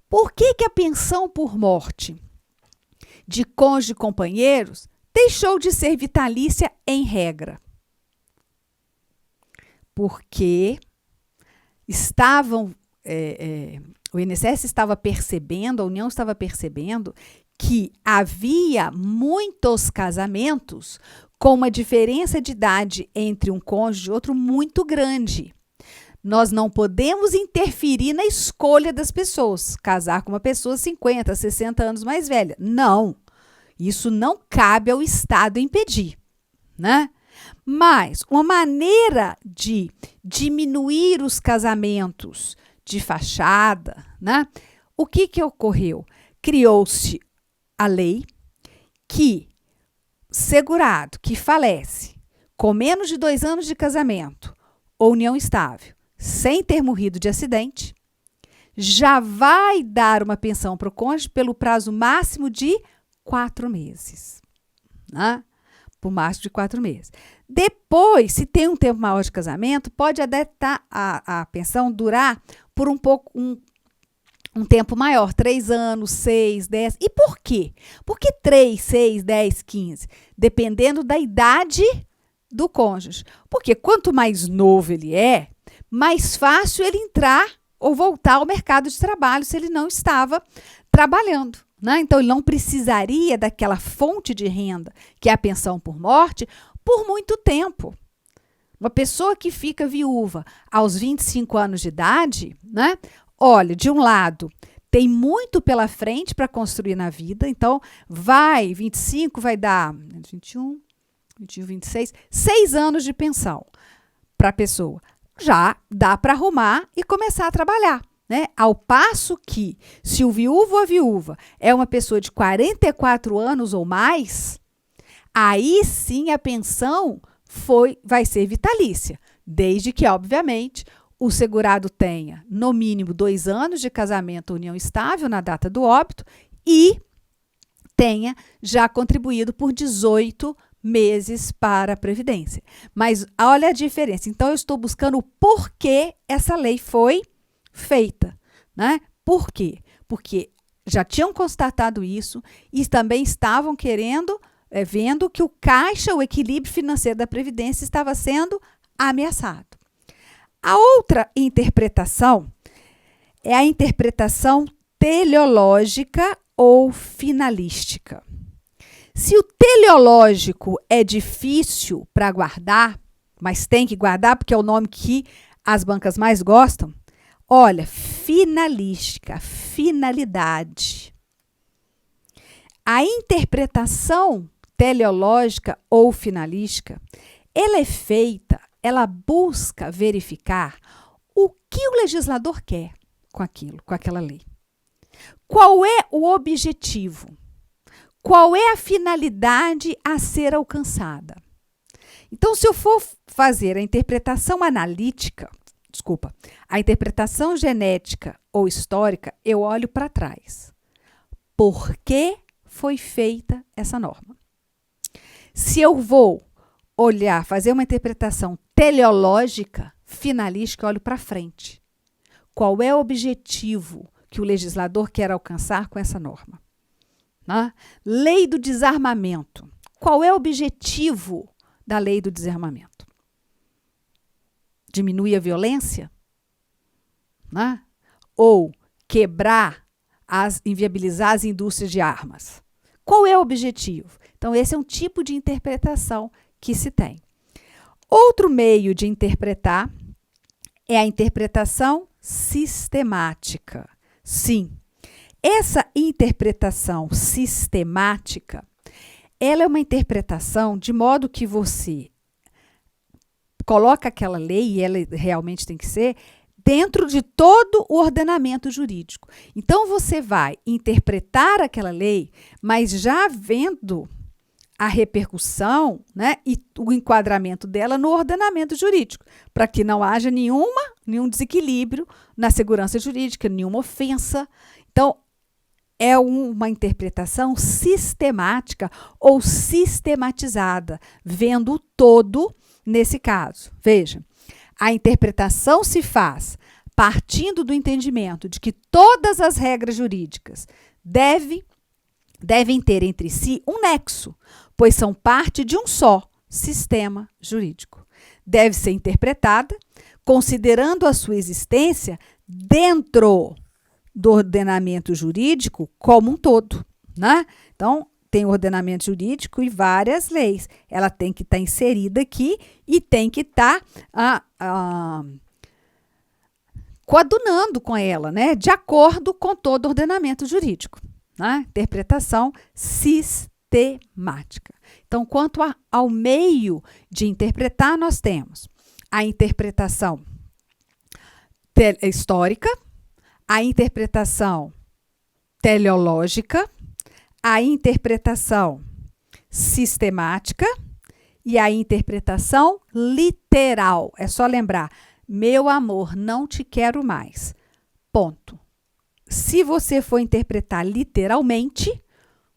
Por que a pensão por morte de cônjuge e companheiros deixou de ser vitalícia em regra? Porque o INSS estava percebendo, a União estava percebendo que havia muitos casamentos com uma diferença de idade entre um cônjuge e outro muito grande. Nós não podemos interferir na escolha das pessoas, casar com uma pessoa 50, 60 anos mais velha. Não, isso não cabe ao Estado impedir, né? Mas uma maneira de diminuir os casamentos de fachada, né? O que ocorreu? Criou-se a lei que segurado que falece com menos de 2 anos de casamento ou união estável, sem ter morrido de acidente, já vai dar uma pensão para o cônjuge pelo prazo máximo de 4 meses. Né? Por máximo de 4 meses. Depois, se tem um tempo maior de casamento, pode adaptar a pensão durar por um tempo maior, 3 anos, 6, 10. E por quê? Por que 3, 6, 10, 15? Dependendo da idade do cônjuge. Porque quanto mais novo ele é, mais fácil ele entrar ou voltar ao mercado de trabalho se ele não estava trabalhando. Né? Então, ele não precisaria daquela fonte de renda, que é a pensão por morte, por muito tempo. Uma pessoa que fica viúva aos 25 anos de idade, né? Olha, de um lado, tem muito pela frente para construir na vida, então 25 vai dar 21, 26, 6 anos de pensão para a pessoa. Já dá para arrumar e começar a trabalhar. Né? Ao passo que, se o viúvo ou a viúva é uma pessoa de 44 anos ou mais, aí sim a pensão vai ser vitalícia, desde que, obviamente, o segurado tenha, no mínimo, 2 anos de casamento ou união estável na data do óbito e tenha já contribuído por 18 meses para a Previdência. Mas olha a diferença. Então, eu estou buscando o porquê essa lei foi feita, né? Por quê? Porque já tinham constatado isso e também estavam vendo que o equilíbrio financeiro da Previdência estava sendo ameaçado. A outra interpretação é a interpretação teleológica ou finalística. Se o teleológico é difícil para guardar, mas tem que guardar porque é o nome que as bancas mais gostam, olha, finalística, finalidade. A interpretação teleológica ou finalística, ela busca verificar o que o legislador quer com aquela lei. Qual é o objetivo? Qual é a finalidade a ser alcançada? Então, se eu for fazer a interpretação a interpretação genética ou histórica, eu olho para trás. Por que foi feita essa norma? Se eu vou fazer uma interpretação teleológica, finalística, eu olho para frente. Qual é o objetivo que o legislador quer alcançar com essa norma? Lei do desarmamento. Qual é o objetivo da lei do desarmamento? Diminuir a violência? Ou inviabilizar as indústrias de armas? Qual é o objetivo? Então, esse é um tipo de interpretação que se tem. Outro meio de interpretar é a interpretação sistemática. Sim, essa interpretação sistemática, ela é uma interpretação de modo que você coloca aquela lei, e ela realmente tem que ser, dentro de todo o ordenamento jurídico. Então, você vai interpretar aquela lei, mas já vendo a repercussão, né, e o enquadramento dela no ordenamento jurídico, para que não haja nenhum desequilíbrio na segurança jurídica, nenhuma ofensa. Então, é uma interpretação sistemática ou sistematizada, vendo o todo nesse caso. Veja, a interpretação se faz partindo do entendimento de que todas as regras jurídicas devem ter entre si um nexo, pois são parte de um só sistema jurídico. Deve ser interpretada considerando a sua existência dentro do ordenamento jurídico como um todo, né? Então, tem o ordenamento jurídico e várias leis. Ela tem que estar inserida aqui e tem que estar coadunando com ela, né? De acordo com todo o ordenamento jurídico. Né? Interpretação sistemática. Então, quanto ao meio de interpretar, nós temos a interpretação histórica, a interpretação teleológica, a interpretação sistemática e a interpretação literal. É só lembrar, meu amor, não te quero mais. Ponto. Se você for interpretar literalmente,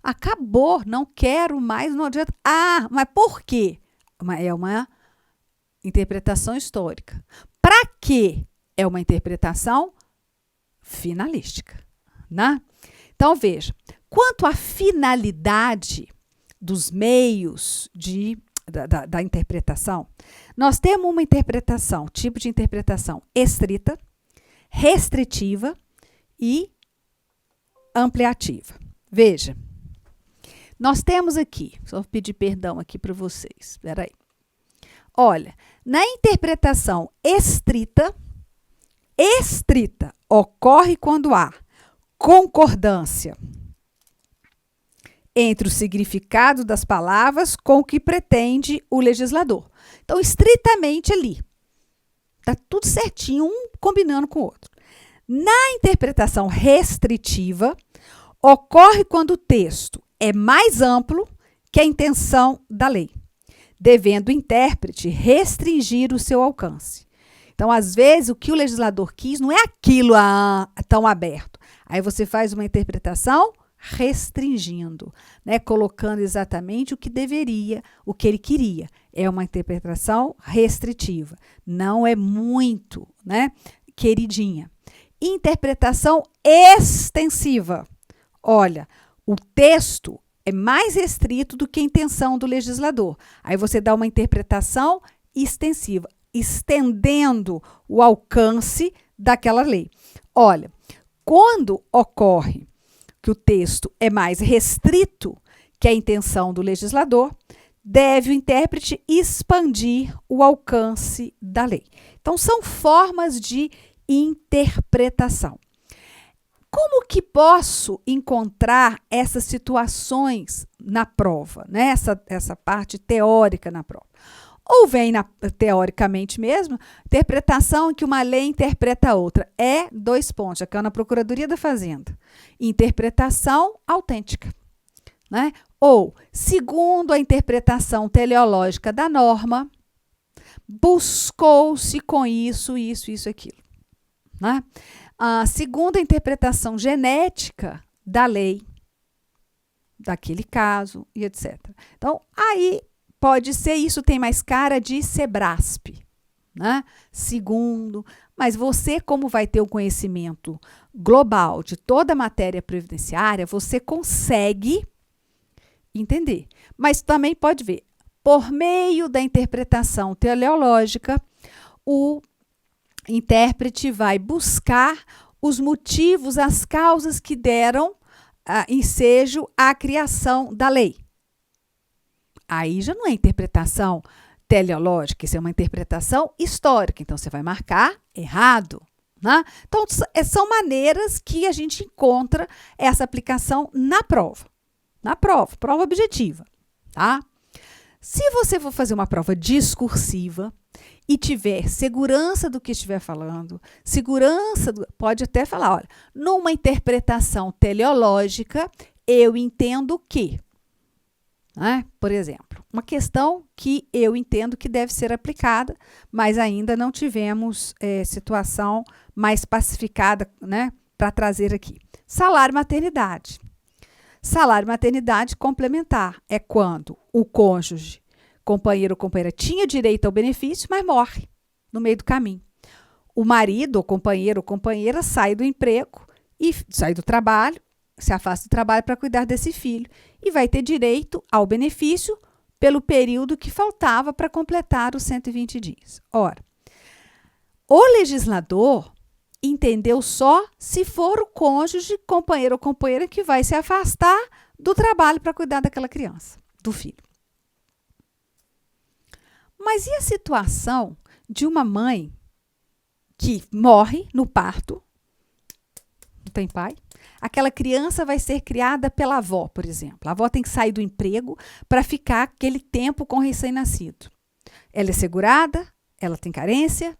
acabou, não quero mais, não adianta. Ah, mas por quê? É uma interpretação histórica. Para quê? É uma interpretação finalística, né? Então, veja, quanto à finalidade dos meios da interpretação, nós temos uma interpretação, tipo de interpretação estrita, restritiva e ampliativa. Veja, nós temos aqui, só pedir perdão aqui para vocês, espera aí. Olha, na interpretação estrita ocorre quando há concordância entre o significado das palavras com o que pretende o legislador. Então, estritamente ali. Está tudo certinho, um combinando com o outro. Na interpretação restritiva, ocorre quando o texto é mais amplo que a intenção da lei, devendo o intérprete restringir o seu alcance. Então, às vezes, o que o legislador quis não é aquilo tão aberto. Aí você faz uma interpretação restringindo, né? Colocando exatamente o que deveria, o que ele queria. É uma interpretação restritiva. Não é muito, né, queridinha. Interpretação extensiva. Olha, o texto é mais restrito do que a intenção do legislador. Aí você dá uma interpretação extensiva, estendendo o alcance daquela lei. Olha, quando ocorre que o texto é mais restrito que a intenção do legislador, deve o intérprete expandir o alcance da lei. Então, são formas de interpretação. Como que posso encontrar essas situações na prova, né? Essa parte teórica na prova? Ou vem teoricamente mesmo, interpretação em que uma lei interpreta a outra. É 2 pontos, aqui é na Procuradoria da Fazenda. Interpretação autêntica, né? Ou, segundo a interpretação teleológica da norma, buscou-se com isso, aquilo, né? Segundo a interpretação genética da lei, daquele caso, e etc. Então, aí pode ser, isso tem mais cara de SEBRASP, né? Segundo, mas você, como vai ter o conhecimento global de toda a matéria previdenciária, você consegue entender. Mas também pode ver, por meio da interpretação teleológica, o intérprete vai buscar os motivos, as causas que deram ensejo à criação da lei. Aí já não é interpretação teleológica, isso é uma interpretação histórica. Então, você vai marcar errado, né? Então, são maneiras que a gente encontra essa aplicação na prova. Na prova objetiva, tá? Se você for fazer uma prova discursiva e tiver segurança do que estiver falando, pode até falar, olha, numa interpretação teleológica, eu entendo que, né? Por exemplo, uma questão que eu entendo que deve ser aplicada, mas ainda não tivemos situação mais pacificada, né, para trazer aqui. Salário maternidade. Salário maternidade complementar é quando o cônjuge, companheiro ou companheira, tinha direito ao benefício, mas morre no meio do caminho. O marido, ou companheiro ou companheira, sai do emprego e sai do trabalho, se afasta do trabalho para cuidar desse filho e vai ter direito ao benefício pelo período que faltava para completar os 120 dias. Ora, o legislador entendeu só se for o cônjuge, companheiro ou companheira que vai se afastar do trabalho para cuidar daquela criança, do filho. Mas e a situação de uma mãe que morre no parto, não tem pai, aquela criança vai ser criada pela avó, por exemplo. A avó tem que sair do emprego para ficar aquele tempo com o recém-nascido. Ela é segurada, ela tem carência,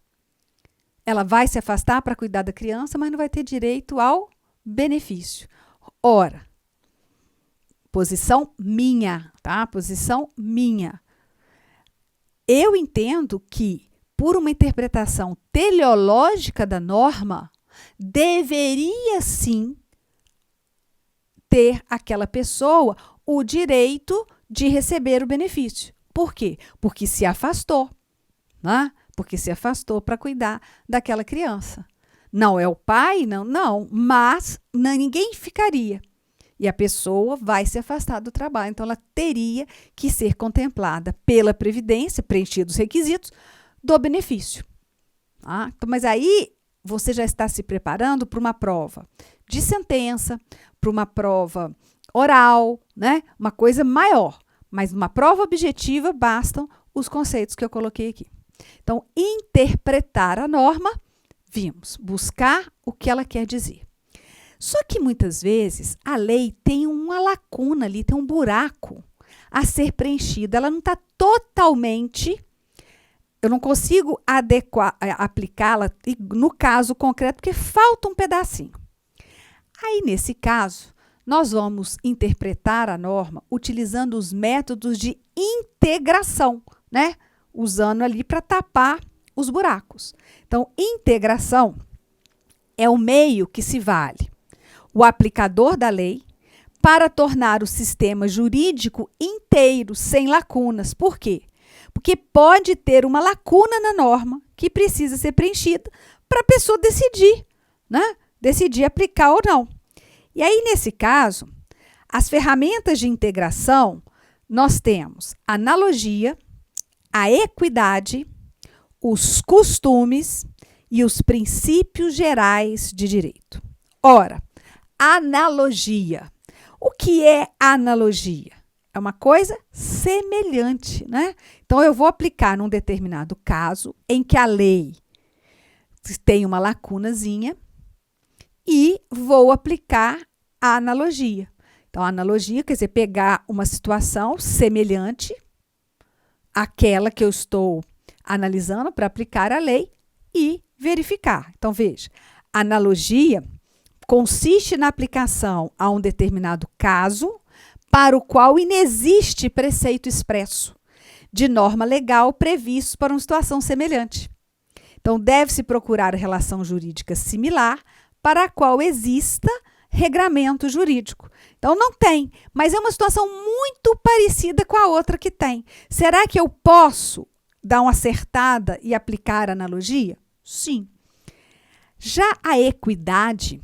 ela vai se afastar para cuidar da criança, mas não vai ter direito ao benefício. Ora, posição minha, tá? Posição minha. Eu entendo que, por uma interpretação teleológica da norma, deveria sim ter aquela pessoa o direito de receber o benefício. Por quê? Porque se afastou, né? Porque se afastou para cuidar daquela criança. Não é o pai, não, mas ninguém ficaria. E a pessoa vai se afastar do trabalho. Então, ela teria que ser contemplada pela Previdência, preenchidos os requisitos, do benefício. Ah, então, mas aí você já está se preparando para uma prova de sentença, para uma prova oral, né? Uma coisa maior. Mas uma prova objetiva bastam os conceitos que eu coloquei aqui. Então, interpretar a norma, vimos, buscar o que ela quer dizer. Só que muitas vezes a lei tem uma lacuna ali, tem um buraco a ser preenchido. Ela não está totalmente, eu não consigo aplicá-la no caso concreto, porque falta um pedacinho. Aí, nesse caso, nós vamos interpretar a norma utilizando os métodos de integração, né? Usando ali para tapar os buracos. Então, integração é o meio que se vale o aplicador da lei para tornar o sistema jurídico inteiro, sem lacunas. Por quê? Porque pode ter uma lacuna na norma que precisa ser preenchida para a pessoa decidir, né? Decidir aplicar ou não. E aí, nesse caso, as ferramentas de integração, nós temos a analogia, a equidade, os costumes e os princípios gerais de direito. Ora, analogia. O que é analogia? É uma coisa semelhante, né? Então, eu vou aplicar num determinado caso em que a lei tem uma lacunazinha e vou aplicar a analogia. Então, a analogia quer dizer pegar uma situação semelhante àquela que eu estou analisando para aplicar a lei e verificar. Então, veja, analogia consiste na aplicação a um determinado caso para o qual inexiste preceito expresso de norma legal previsto para uma situação semelhante. Então, deve-se procurar relação jurídica similar para a qual exista regramento jurídico. Então, não tem, mas é uma situação muito parecida com a outra que tem. Será que eu posso dar uma acertada e aplicar a analogia? Sim. Já a equidade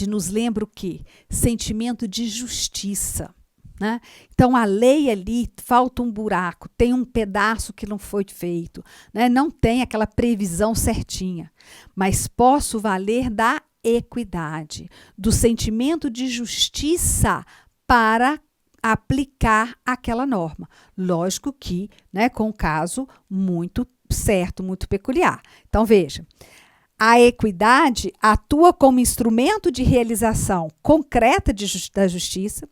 nos lembra o quê? Sentimento de justiça, né? Então, a lei ali, falta um buraco, tem um pedaço que não foi feito, né? Não tem aquela previsão certinha, mas posso valer da equidade, do sentimento de justiça para aplicar aquela norma. Lógico que, né, com um caso muito certo, muito peculiar. Então, veja, a equidade atua como instrumento de realização concreta da justiça,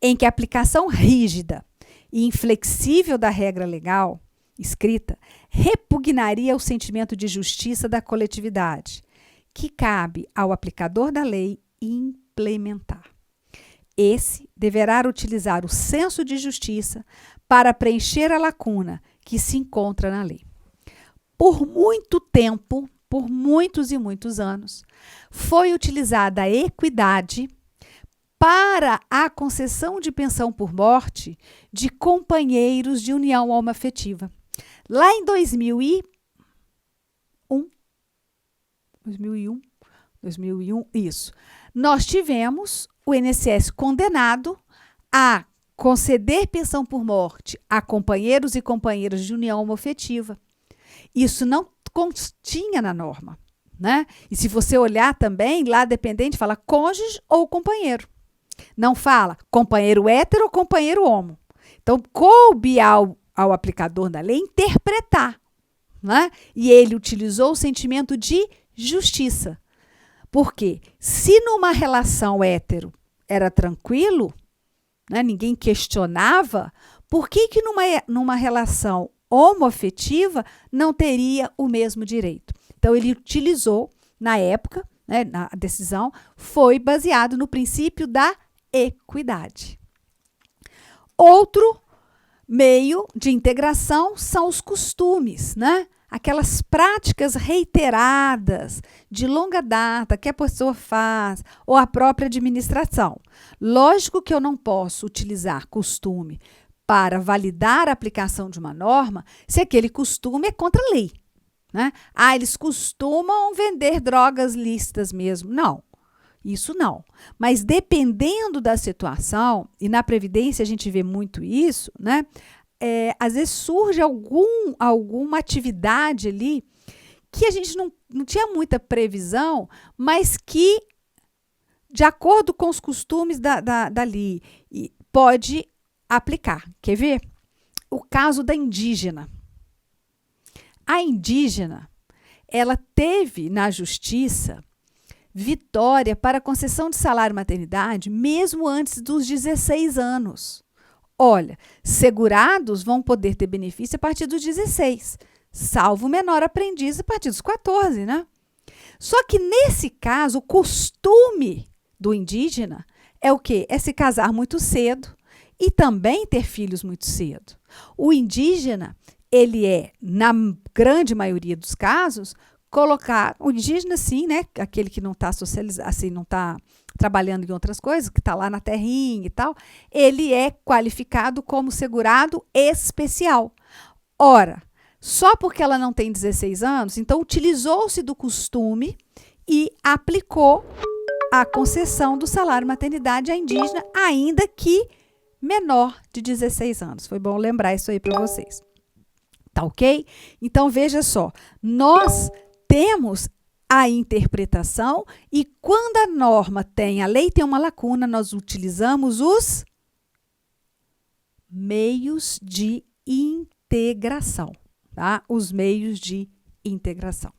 em que a aplicação rígida e inflexível da regra legal escrita repugnaria o sentimento de justiça da coletividade, que cabe ao aplicador da lei implementar. Esse deverá utilizar o senso de justiça para preencher a lacuna que se encontra na lei. Por muito tempo, por muitos e muitos anos, foi utilizada a equidade para a concessão de pensão por morte de companheiros de união homoafetiva. Lá em 2001, isso. Nós tivemos o INSS condenado a conceder pensão por morte a companheiros e companheiras de união homoafetiva. Isso não continha na norma, né? E se você olhar também, lá dependente fala cônjuge ou companheiro. Não fala companheiro hétero ou companheiro homo. Então, coube ao aplicador da lei interpretar, né? E ele utilizou o sentimento de justiça. Porque se numa relação hétero era tranquilo, né, ninguém questionava, por que que numa relação homoafetiva não teria o mesmo direito? Então, ele utilizou, na época, né, na decisão, foi baseado no princípio da equidade. Outro meio de integração são os costumes, né? Aquelas práticas reiteradas, de longa data, que a pessoa faz, ou a própria administração. Lógico que eu não posso utilizar costume para validar a aplicação de uma norma se aquele costume é contra a lei, né? Ah, eles costumam vender drogas lícitas mesmo. Não, isso não. Mas dependendo da situação, e na Previdência a gente vê muito isso, né? Às vezes surge alguma atividade ali que a gente não tinha muita previsão, mas que, de acordo com os costumes dali, pode aplicar. Quer ver? O caso da indígena. A indígena, ela teve na justiça vitória para a concessão de salário-maternidade mesmo antes dos 16 anos. Olha, segurados vão poder ter benefício a partir dos 16, salvo o menor aprendiz a partir dos 14, né? Só que nesse caso, o costume do indígena é o quê? É se casar muito cedo e também ter filhos muito cedo. O indígena, ele é, na grande maioria dos casos, o indígena, sim, né? Aquele que não está socializado, assim, não está trabalhando em outras coisas, que está lá na terrinha e tal, ele é qualificado como segurado especial. Ora, só porque ela não tem 16 anos, então utilizou-se do costume e aplicou a concessão do salário-maternidade à indígena, ainda que menor de 16 anos. Foi bom lembrar isso aí para vocês. Tá ok? Então, veja só, nós temos a interpretação e quando a lei tem uma lacuna, nós utilizamos os meios de integração, tá? Os meios de integração.